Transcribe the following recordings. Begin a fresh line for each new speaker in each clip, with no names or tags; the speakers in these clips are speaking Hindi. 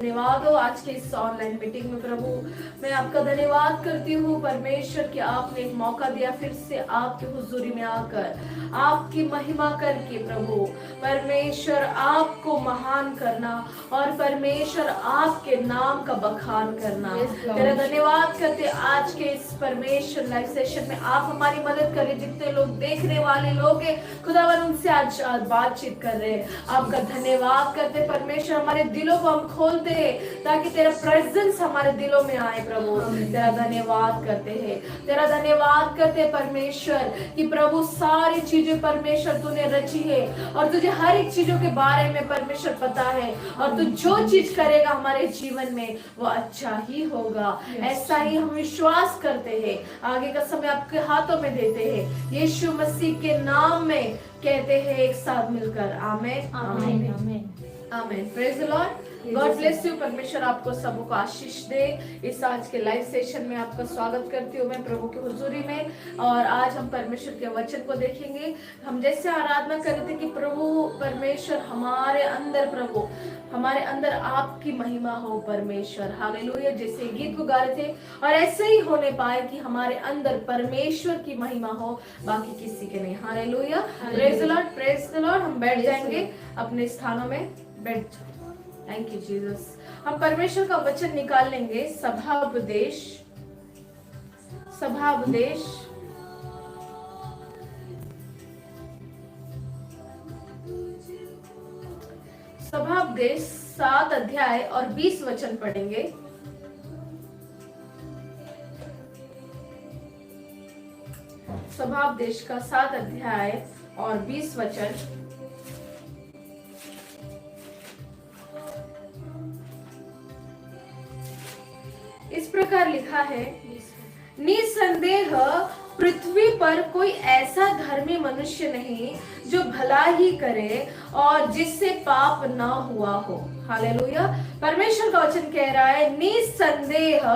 धन्यवाद हो आज के इस ऑनलाइन मीटिंग में प्रभु। मैं आपका धन्यवाद करती हूँ परमेश्वर कि आपने एक मौका दिया फिर से आपके हुजूरी में आकर आपकी महिमा करके प्रभु परमेश्वर आपको महान करना और परमेश्वर आपके नाम का बखान करना। तेरा धन्यवाद करते आज के इस परमेश्वर लाइव सेशन में आप हमारी मदद करें। जितने लोग देखने वाले लोग हैं खुदावन उनसे आज बातचीत कर रहे हैं। आपका धन्यवाद करते परमेश्वर, हमारे दिलों को हम खोलते ताकि तेरा प्रेजेंस हमारे दिलों में आए प्रभु। तेरा धन्यवाद करते हैं, तेरा धन्यवाद करते परमेश्वर कि प्रभु सारी चीजें परमेश्वर तूने रची है और तुझे हर एक चीजों के बारे में परमेश्वर पता है और तू जो चीज करेगा हमारे जीवन में वो अच्छा ही होगा। ऐसा ही हम विश्वास करते हैं। आगे का समय आपके हाथों में देते हैं यीशु मसीह के नाम में कहते हैं एक साथ मिलकर amen amen amen. Praise the Lord. God bless you. परमेश्वर आपको सबको आशीष दे। इस आज के लाइव सेशन में आपका स्वागत करती हूँ मैं प्रभु की हुजूरी में। और आज हम परमेश्वर के वचन को देखेंगे। हम जैसे आराधना कर रहे थे कि प्रभु परमेश्वर हमारे अंदर, प्रभु हमारे अंदर आपकी महिमा हो परमेश्वर। हालेलुया। जैसे गीत को गा रहे थे और ऐसे ही होने पाए कि हमारे अंदर परमेश्वर की महिमा हो, बाकी किसी के नहीं। Hallelujah. Praise the Lord, praise the Lord. हम बैठ जाएंगे अपने स्थानों में, बैठ जाओ। Thank you Jesus. हम परमेश्वर का वचन निकाल लेंगे। सभापदेश, सभापदेश सभापदेश 7 अध्याय और 20 वचन पढ़ेंगे। सभापदेश का 7 अध्याय और 20 वचन। इस प्रकार लिखा है, निसंदेह पृथ्वी पर कोई ऐसा धर्मी मनुष्य नहीं जो भला ही करे और जिससे पाप ना हुआ हो। हालेलुया। परमेश्वर का वचन कह रहा है निसंदेह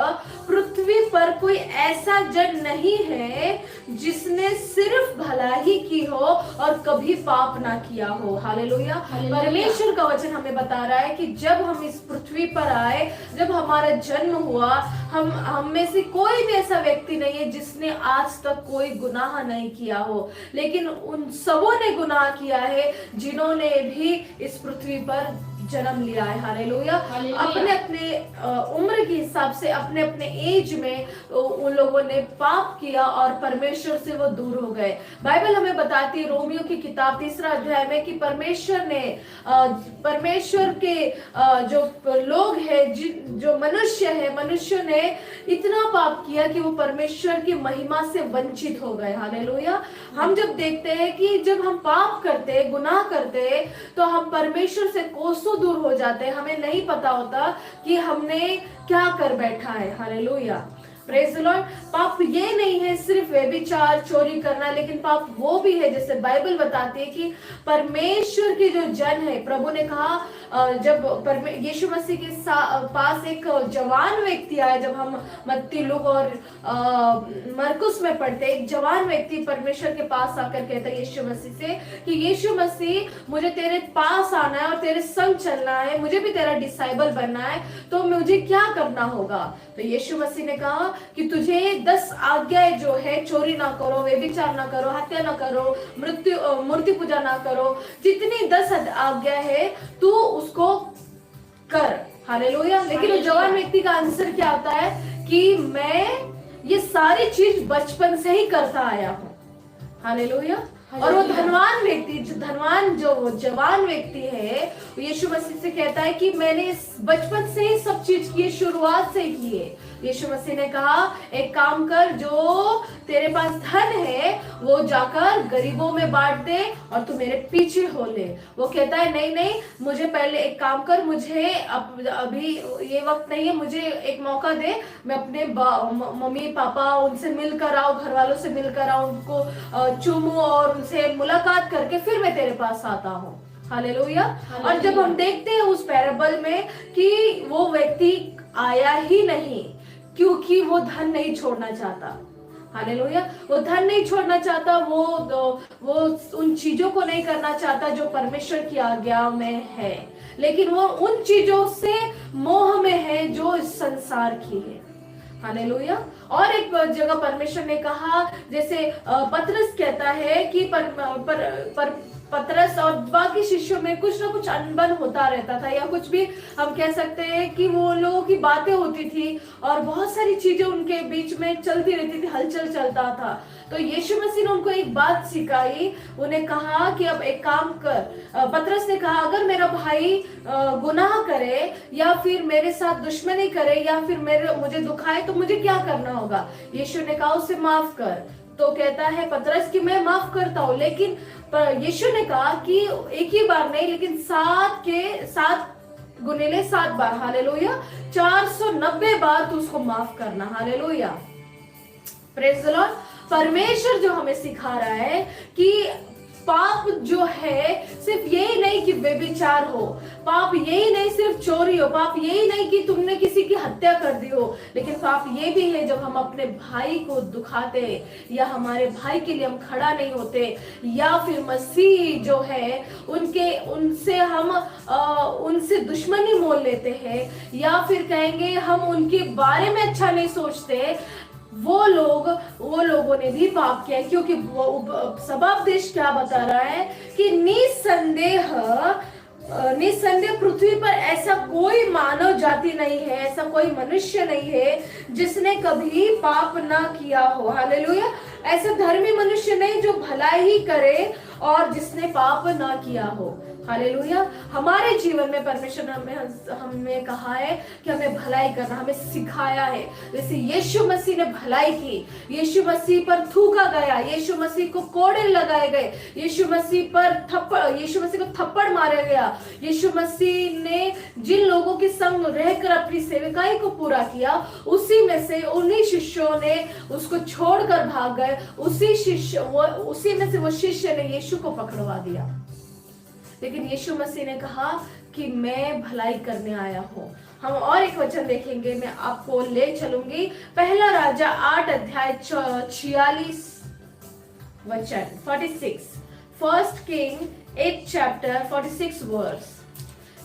पृथ्वी पर कोई ऐसा जन नहीं है जिसने सिर्फ भला ही की हो और कभी पाप ना किया हो। हालेलुया। परमेश्वर का वचन हमें बता रहा है कि जब हम इस पृथ्वी पर आए, जब हमारा जन्म हुआ, हम में से कोई भी ऐसा व्यक्ति नहीं है जिसने आज तक कोई गुनाह नहीं किया हो, लेकिन उन सबों ने गुनाह किया है जिन्होंने भी इस पृथ्वी पर जन्म लिया है। हालेलुया। अपने अपने उम्र के हिसाब से, अपने अपने एज में उन लोगों ने पाप किया और परमेश्वर से वो दूर हो गए। बाइबल हमें बताती है रोमियो की किताब 3 अध्याय में कि परमेश्वर ने परमेश्वर के जो लोग हैं, जो मनुष्य है, मनुष्य ने इतना पाप किया कि वो परमेश्वर की महिमा से वंचित हो गए। हालेलुया। हम जब देखते हैं कि जब हम पाप करते, गुनाह करते, तो हम परमेश्वर से कोसों दूर हो जाते हैं। हमें नहीं पता होता कि हमने क्या कर बैठा है। हालेलुया। Praise the Lord. पाप ये नहीं है सिर्फ व्यभिचार, चोरी करना, लेकिन पाप वो भी है जैसे बाइबल बताती है कि परमेश्वर की जो जन है, प्रभु ने कहा जब यीशु मसीह के पास एक जवान व्यक्ति आया, जब हम मत्ती, लूक और मरकुस में पढ़ते, एक जवान व्यक्ति परमेश्वर के पास आकर कहता है यीशु मसीह से कि यीशु मसीह मुझे तेरे पास आना है और तेरे संग चलना है, मुझे भी तेरा डिसाइबल बनना है, तो मुझे क्या करना होगा। तो यीशु मसीह ने कहा कि तुझे 10 आज्ञाएं जो है, चोरी ना करो, व्यभिचार ना करो, हत्या ना करो, मूर्ति पूजा ना करो, जितनी 10 आज्ञा है तू उसको कर। हालेलुया। लेकिन वो जवान व्यक्ति का आंसर क्या आता है कि मैं ये सारी चीज बचपन से ही करता आया हूँ। हालेलुया। और वो धनवान व्यक्ति, जो जवान व्यक्ति है, यीशु मसीह से कहता है कि मैंने बचपन से ही सब चीज की, शुरुआत से की है। यीशु मसीह ने कहा एक काम कर, जो तेरे पास धन है वो जाकर गरीबों में बांट दे और तू मेरे पीछे हो ले। वो कहता है नहीं नहीं, मुझे पहले एक काम कर, मुझे अभी ये वक्त नहीं है, मुझे एक मौका दे, मैं अपने मम्मी पापा उनसे मिलकर आऊं, घर वालों से मिलकर आऊं, उनको चूमूं और उनसे मुलाकात करके फिर मैं तेरे पास आता हूँ। हालेलुया। और जब हम देखते हैं उस पैराबल में कि वो व्यक्ति आया ही नहीं क्योंकि वो धन नहीं छोड़ना चाहता। हालेलुया। वो धन नहीं छोड़ना चाहता, वो उन चीजों को नहीं करना चाहता जो परमेश्वर की आज्ञा में है। लेकिन वो उन चीजों से मोह में है जो इस संसार की है। हालेलुया। और एक जगह परमेश्वर ने कहा, जैसे पतरस कहता है कि पतरस और बाकी शिष्यों में कुछ ना कुछ अनबन होता रहता था, या कुछ भी हम कह सकते हैं कि वो लोगों की बातें होती थी और बहुत सारी चीजें उनके बीच में चलती रहती थी, हलचल चलता था। तो यीशु मसीह ने उनको एक बात सिखाई, उन्हें कहा कि अब एक काम कर। पतरस ने कहा, अगर मेरा भाई गुनाह करे या फिर मेरे साथ दुश्मनी करे या फिर मुझे दुखाए तो मुझे क्या करना होगा? यीशु ने कहा, उसे माफ कर। तो कहता है पतरस कि मैं माफ करता हूँ, लेकिन यीशु ने कहा कि एक ही बार नहीं, लेकिन 7 गुणिले 7 बार, हालेलुया, 490 बार तू उसको माफ करना। Hallelujah, praise the Lord. परमेश्वर जो हमें सिखा रहा है कि पाप जो है सिर्फ यही नहीं कि व्यभिचार हो, पाप यही नहीं सिर्फ चोरी हो, पाप यही नहीं कि तुमने किसी की हत्या कर दी हो, लेकिन पाप ये भी है जब हम अपने भाई को दुखाते या हमारे भाई के लिए हम खड़ा नहीं होते, या फिर मसीह जो है उनसे हम उनसे दुश्मनी मोल लेते हैं, या फिर कहेंगे हम उनके बारे में अच्छा नहीं सोचते। वो लोगों ने भी पाप किया, क्योंकि सबापदेश क्या बता रहा है कि निसंदेह पृथ्वी पर ऐसा कोई मानव जाति नहीं है, ऐसा कोई मनुष्य नहीं है जिसने कभी पाप ना किया हो। हालेलुया। ऐसा धर्मी मनुष्य नहीं जो भलाई ही करे और जिसने पाप ना किया हो। हालेलुया। हमारे जीवन में परमेश्वर ने हमें कहा है कि हमें भलाई करना, हमें सिखाया है। जैसे यीशु मसीह ने भलाई की, यीशु मसीह पर थूका गया, यीशु मसीह को कोड़े लगाए गए, यीशु मसीह को थप्पड़ मारा गया, यीशु मसीह ने जिन लोगों के संग रहकर अपनी सेवकाई को पूरा किया, उसी में से उन्हीं शिष्यों ने उसको छोड़कर भाग गए, उसी में से वो शिष्य ने यीशु को पकड़वा दिया। लेकिन यीशु मसीह ने कहा कि मैं भलाई करने आया हूँ। हम और एक वचन देखेंगे, मैं आपको ले चलूंगी, पहला राजा 8 अध्याय 46 वचन 46, फर्स्ट किंग 8 चैप्टर 46 वर्स।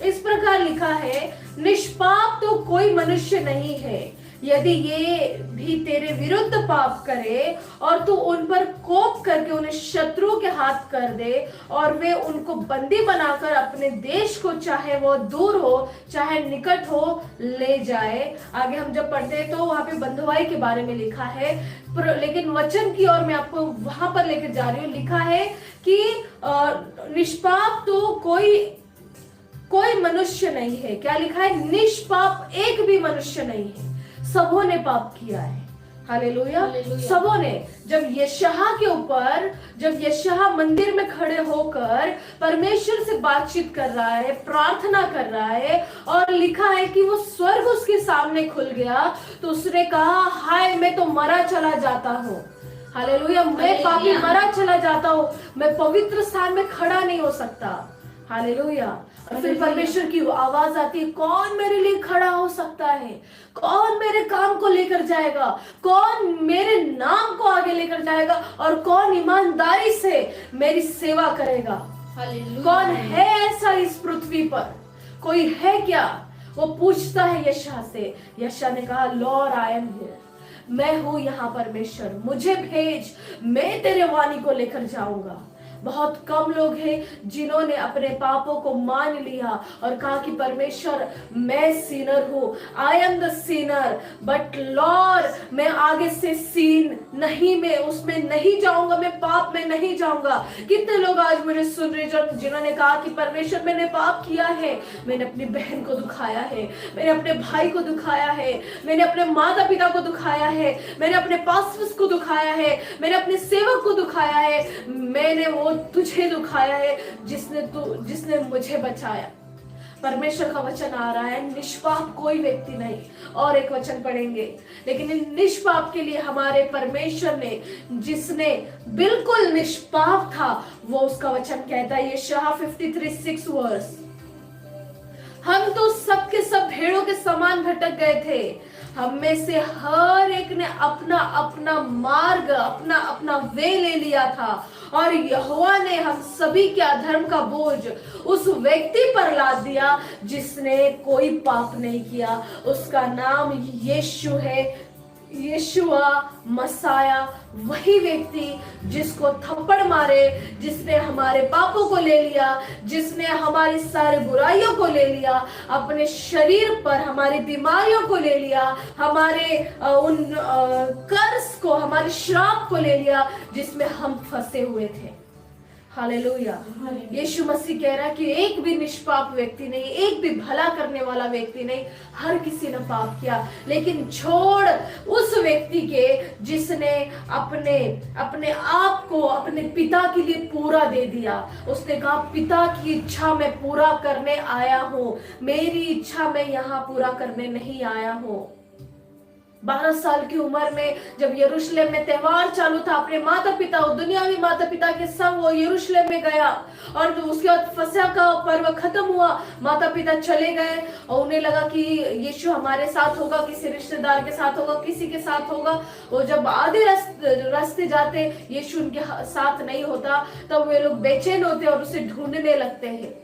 इस प्रकार लिखा है, निष्पाप तो कोई मनुष्य नहीं है, यदि ये भी तेरे विरुद्ध पाप करे और तू उन पर कोप करके उन्हें शत्रुओं के हाथ कर दे और वे उनको बंदी बनाकर अपने देश को, चाहे वो दूर हो चाहे निकट हो, ले जाए। आगे हम जब पढ़ते हैं तो वहां पे बंधुआई के बारे में लिखा है, लेकिन वचन की ओर मैं आपको वहां पर लेकर जा रही हूँ। लिखा है कि निष्पाप तो कोई मनुष्य नहीं है। क्या लिखा है? निष्पाप एक भी मनुष्य नहीं है, सबों ने पाप किया है। हालेलुया। सबों ने। जब यशायाह मंदिर में खड़े होकर परमेश्वर से बातचीत कर रहा है, प्रार्थना कर रहा है, और लिखा है कि वो स्वर्ग उसके सामने खुल गया, तो उसने कहा, हाय मैं तो मरा चला जाता हूँ। हालेलुया। मैं पापी मरा चला जाता हूँ, मैं पवित्र स्थान में खड़ा नहीं हो सकता। हालेलुया। और फिर परमेश्वर की आवाज आती है, कौन मेरे लिए खड़ा हो सकता है? कौन मेरे काम को लेकर जाएगा? कौन मेरे नाम को आगे लेकर जाएगा? और कौन ईमानदारी से मेरी सेवा करेगा? कौन है ऐसा इस पृथ्वी पर? कोई है क्या? वो पूछता है यशायाह से। यशायाह ने कहा, लॉर्ड आई एम हियर, मैं हूं यहाँ परमेश्वर, मुझे भेज, मैं तेरे वाणी को लेकर जाऊंगा। बहुत कम लोग हैं जिन्होंने अपने पापों को मान लिया और कहा कि परमेश्वर मैं सीनर हूँ, I am the sinner, but Lord मैं आगे से मैं उसमें नहीं जाऊंगा, मैं पाप में नहीं जाऊंगा। कितने लोग आज मुझे सुन रहे जिन्होंने कहा कि परमेश्वर मैंने पाप किया है, मैंने अपनी बहन को दुखाया है, मैंने अपने भाई को दुखाया है, मैंने अपने माता पिता को दुखाया है, मैंने अपने पास्टर्स को दुखाया है, मैंने अपने सेवक को दुखाया है, मैंने वो तुझे दुखाया है जिसने मुझे बचाया। परमेश्वर का वचन आ रहा है, निष्पाप कोई व्यक्ति नहीं। और एक वचन पढ़ेंगे, लेकिन इन निष्पाप के लिए हमारे परमेश्वर ने, जिसने बिल्कुल निष्पाप था, वो उसका वचन कहता है, यशायाह 53:6 वर्स, हम तो सबके सब भेड़ों के समान भटक गए थे, हम में से हर एक ने अपना अपना मार्ग, अपना अपना वे ले लिया था, और यहोवा ने हम सभी के अधर्म का बोझ उस व्यक्ति पर लाद दिया जिसने कोई पाप नहीं किया। उसका नाम यीशु है, यीशुआ मसाया, वही व्यक्ति जिसको थप्पड़ मारे, जिसने हमारे पापों को ले लिया, जिसने हमारी सारी बुराइयों को ले लिया, अपने शरीर पर हमारी बीमारियों को ले लिया, हमारे उन कर्ज को, हमारे श्राप को ले लिया जिसमें हम फंसे हुए थे। हालेलुया। यीशु मसीह कह रहा है कि एक भी निष्पाप व्यक्ति नहीं, एक भी भला करने वाला व्यक्ति नहीं, हर किसी ने पाप किया, लेकिन छोड़ उस व्यक्ति के जिसने अपने अपने आप को अपने पिता के लिए पूरा दे दिया। उसने कहा पिता की इच्छा मैं पूरा करने आया हूं, मेरी इच्छा मैं यहाँ पूरा करने नहीं आया हूं। 12 साल की उम्र में जब यरूशलेम में त्योहार चालू था, अपने माता पिता, दुनियावी माता पिता के संग वो यरूशलेम में गया, और उसके बाद फसह का पर्व खत्म हुआ, माता पिता चले गए और उन्हें लगा कि यीशु हमारे साथ होगा, किसी रिश्तेदार के साथ होगा, किसी के साथ होगा। वो जब आधे रास्ते जाते यीशु उनके साथ नहीं होता, तब वे लोग बेचैन होते और उसे ढूंढने लगते हैं।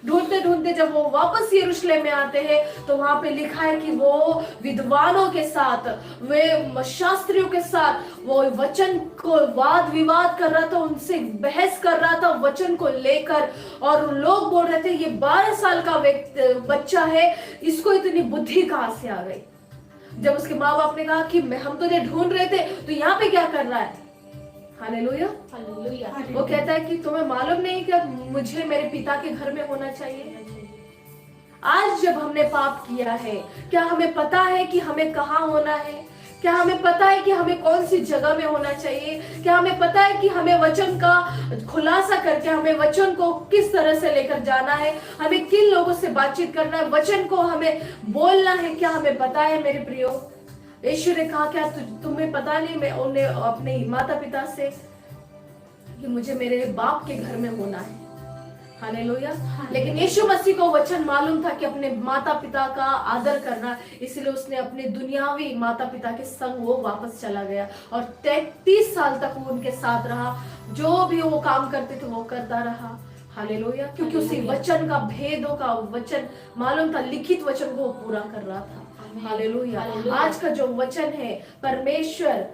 ढूंढते ढूंढते जब वो वापस यरूशलेम में आते हैं तो वहां पे लिखा है कि वो विद्वानों के साथ, वे शास्त्रियों के साथ वो वचन को वाद विवाद कर रहा था, उनसे बहस कर रहा था वचन को लेकर। और लोग बोल रहे थे ये 12 साल का बच्चा है, इसको इतनी बुद्धि कहां से आ गई। जब उसके माँ बाप ने कहा कि हम तुझे ढूंढ रहे थे, तो यहाँ पे क्या कर रहा है। Hallelujah, hallelujah. वो कहता है कि तुम्हें मालूम नहीं कि मुझे मेरे पिता के घर में होना चाहिए। आज जब हमने पाप किया है, क्या हमें पता है कि हमें कहाँ होना है? क्या हमें पता है कि हमें कौन सी जगह में होना चाहिए? क्या हमें पता है कि हमें वचन का खुलासा करके हमें वचन को किस तरह से लेकर जाना है, हमें किन लोगों से बातचीत करना है, वचन को हमें बोलना है? क्या हमें पता है मेरे प्रियो? यीशु ने कहा क्या तुम्हें पता नहीं? मैं उन्हें अपने माता पिता से कि मुझे मेरे बाप के घर में होना है। हालेलुया। लेकिन यीशु मसीह को वचन मालूम था कि अपने माता पिता का आदर करना, इसलिए उसने अपने दुनियावी माता पिता के संग वो वापस चला गया और 33 साल तक वो उनके साथ रहा। जो भी वो काम करते थे वो करता रहा। हालेलुया। क्योंकि उसी वचन का, भेदों का वचन मालूम था, लिखित वचन को पूरा कर रहा था। हालेलुया। आज का जो वचन है, परमेश्वर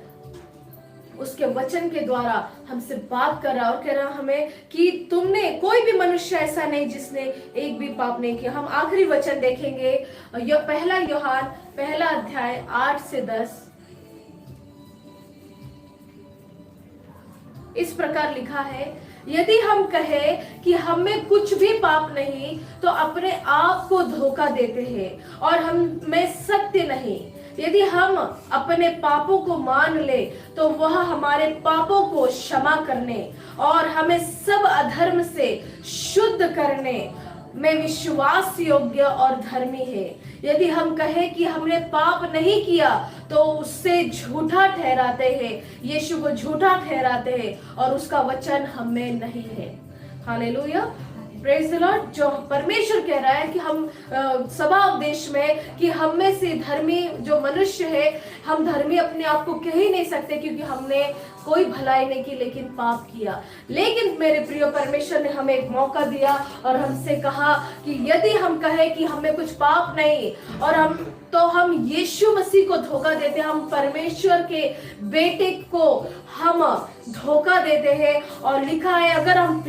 उसके वचन के द्वारा हमसे बात कर रहा और कह रहा हमें कि तुमने, कोई भी मनुष्य ऐसा नहीं जिसने एक भी पाप नहीं किया। हम आखिरी वचन देखेंगे, यह 1 यूहन्ना 1 अध्याय 8 से 10। इस प्रकार लिखा है, यदि हम कहें कि हम में कुछ भी पाप नहीं तो अपने आप को धोखा देते हैं और हम में सत्य नहीं। यदि हम अपने पापों को मान ले तो वह हमारे पापों को क्षमा करने और हमें सब अधर्म से शुद्ध करने में विश्वास योग्य और धर्मी है। यदि हम कहें कि हमने पाप नहीं किया तो उससे झूठा ठहराते हैं, यीशु को झूठा ठहराते हैं और उसका वचन हम में नहीं है। Hallelujah, praise the Lord. जो परमेश्वर कह रहा है कि हम सभा उपदेश में कि हम में से धर्मी जो मनुष्य है, हम धर्मी अपने आप को कह ही नहीं सकते क्योंकि हमने कोई भलाई नहीं की लेकिन पाप किया। लेकिन मेरे प्रिय, परमेश्वर ने हमें एक मौका दिया और हमसे कहा कि यदि हम कहें कि हमें कुछ पाप नहीं और हम यीशु मसीह को धोखा देते हैं, हम परमेश्वर के बेटे को हम धोखा देते हैं। और लिखा है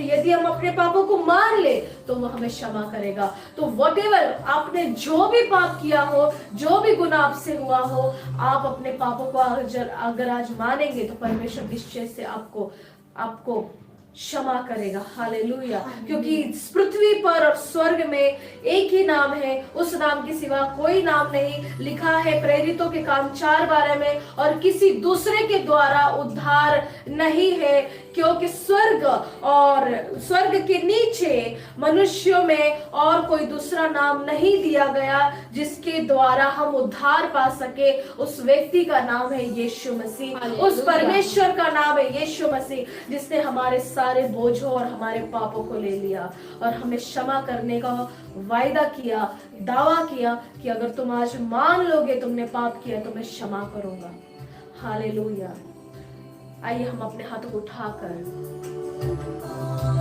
यदि हम अपने पापों को मान ले तो वो हमें क्षमा करेगा। तो व्हाटएवर आपने जो भी पाप किया हो, जो भी गुनाह आपसे हुआ हो, आप अपने पापों को अगर आज मानेंगे तो परमेश्वर निश्चय से आपको क्षमा करेगा। हालेलुया। क्योंकि इस पृथ्वी पर और स्वर्ग में एक ही नाम है, उस नाम के सिवा कोई नाम नहीं। लिखा है प्रेरितों के काम 4:12 में, और किसी दूसरे के द्वारा उद्धार नहीं है, क्योंकि स्वर्ग के नीचे मनुष्यों में और कोई दूसरा नाम नहीं दिया गया जिसके द्वारा हम उद्धार पा सके। उस व्यक्ति का नाम है यीशु मसीह, उस परमेश्वर का नाम है यीशु मसीह, जिसने हमारे सारे बोझों और हमारे पापों को ले लिया और हमें क्षमा करने का वायदा किया, दावा किया कि अगर तुम आज मान लोगे तुमने पाप किया तो मैं क्षमा करूंगा। हालेलुया। आइए हम अपने हाथों को उठाकर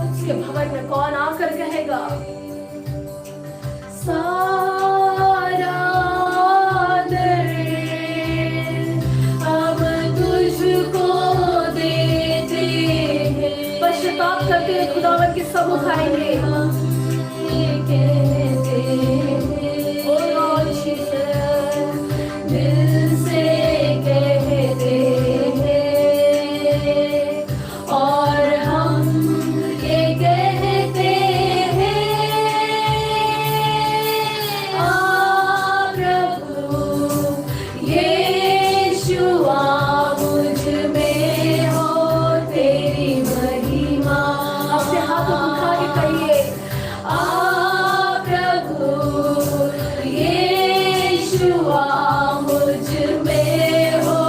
उसके भवन में कौन आकर कहेगा, सारा दर अब तुझको देते हैं। पश्चाताप करते हुए खुदावन के सम्मुख आएंगे। ओ लॉर्ड जीसस, दिल से कहते हैं और हम ये कहते हैं, आ प्रभु यीशु आ मुझ में हो तेरी महिमा। अपने हाथों को उठा के कहिए, आ प्रभु यीशु आ मुझ में हो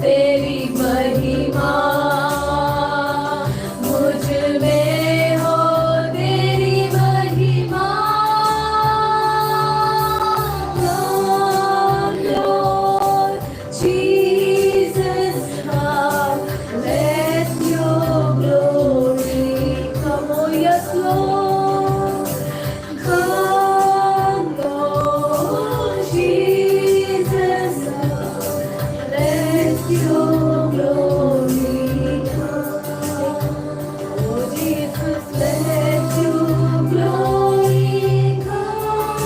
तेरी महिमा, मुझ में हो तेरी महिमा। Lord Jesus, let your glory come. Oh yes, Lord, come, Lord Jesus, let your glory come. Oh Jesus, let your glory come.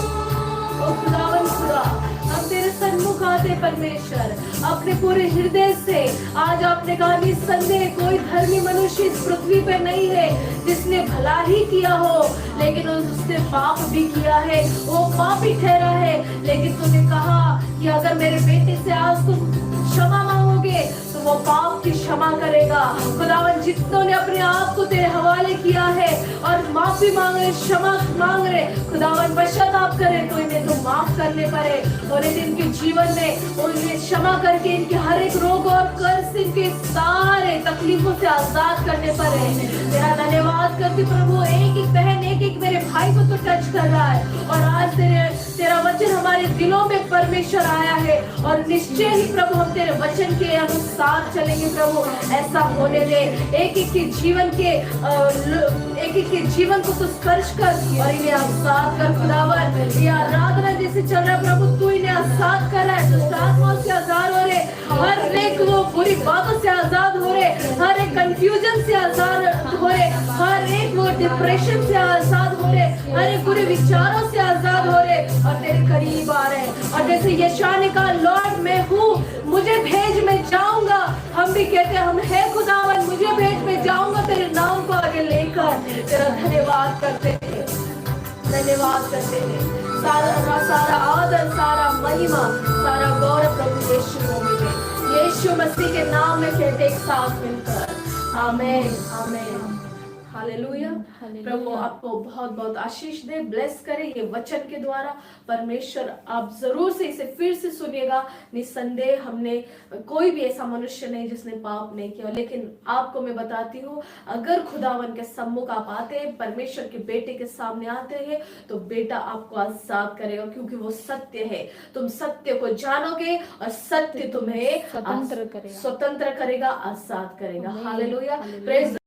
ओ खुदावन खुदा, हम तेरे सन्मुख आते परमेश्वर अपने पूरे हृदय से। आज आपने कहा निस्संदेह कोई धर्मी मनुष्य इस पृथ्वी पे नहीं है जिसने भला ही किया हो, लेकिन उसने पाप भी किया है, वो पापी ठहरा है। लेकिन तूने कहा कि अगर मेरे बेटे से आज तुम क्षमा मांगोगे तो वो पाप की क्षमा करेगा। खुदावन जितनों ने अपने आप को तेरे हवाले किया है और माफी मांग रहे, क्षमा मांग रहे, खुदावन पश्चाताप करे तो इन्हें तो माफ करने पड़े और इनके जीवन में उन्हें क्षमा करके इनके हर एक रोग और कर्ज, इनके सारे तकलीफों से आजाद करने पड़े। तेरा धन्यवाद करती प्रभु, एक एक बहन, एक एक मेरे भाई को तो टच कर रहा है और आज तेरा वचन हमारे दिलों में परमेश्वर आया है और निश्चय ही प्रभु हम तेरे वचन के अनुसार चलेंगे। प्रभु ऐसा होने दे, एक एक के जीवन के एक एक के जीवन को तो स्पर्श कर और इन्हें आजाद कर। खुदावन ये आराधना जैसे चल रहा है प्रभु, तू इन्हें आजाद कर रहा है, दुष्ट आत्माओं से आजाद हो रहे, हर एक वो बुरी बातों से आजाद हो रहे, हर एक कंफ्यूजन से आजाद हो रहे, हर एक वो डिप्रेशन से आजाद हो रहे, हर एक बुरे विचारों से आजाद हो रहे और तेरे करीब आ रहे हैं। और जैसे यशायाह ने कहा, लॉर्ड मैं हूँ, मुझे भेज, मैं जाऊंगा। हम भी कहते हैं हम है खुदावन, मुझे भेज, मैं जाऊंगा तेरे नाम को आगे लेकर। तेरा धन्यवाद करते हैं, धन्यवाद करते हैं। सारा आदर, सारा महिमा, सारा गौरव प्रभु यीशु को मिले। यीशु मसीह के नाम में कहते एक साथ मिलकर आमीन, आमीन, हालेलुया। प्रभु आपको बहुत बहुत आशीष दे, ब्लेस करे ये वचन के द्वारा। परमेश्वर आप जरूर से इसे फिर से सुनिएगा। निस्संदेह हमने कोई भी ऐसा मनुष्य नहीं जिसने पाप नहीं किया, लेकिन आपको मैं बताती हूँ अगर खुदावन के सम्मुख आप आते हैं, परमेश्वर के बेटे के सामने आते हैं, तो बेटा आपको आजाद करेगा, क्योंकि वो सत्य है। तुम सत्य को जानोगे और सत्य तुम्हें स्वतंत्र करेगा, आजाद करेगा। Hallelujah, praise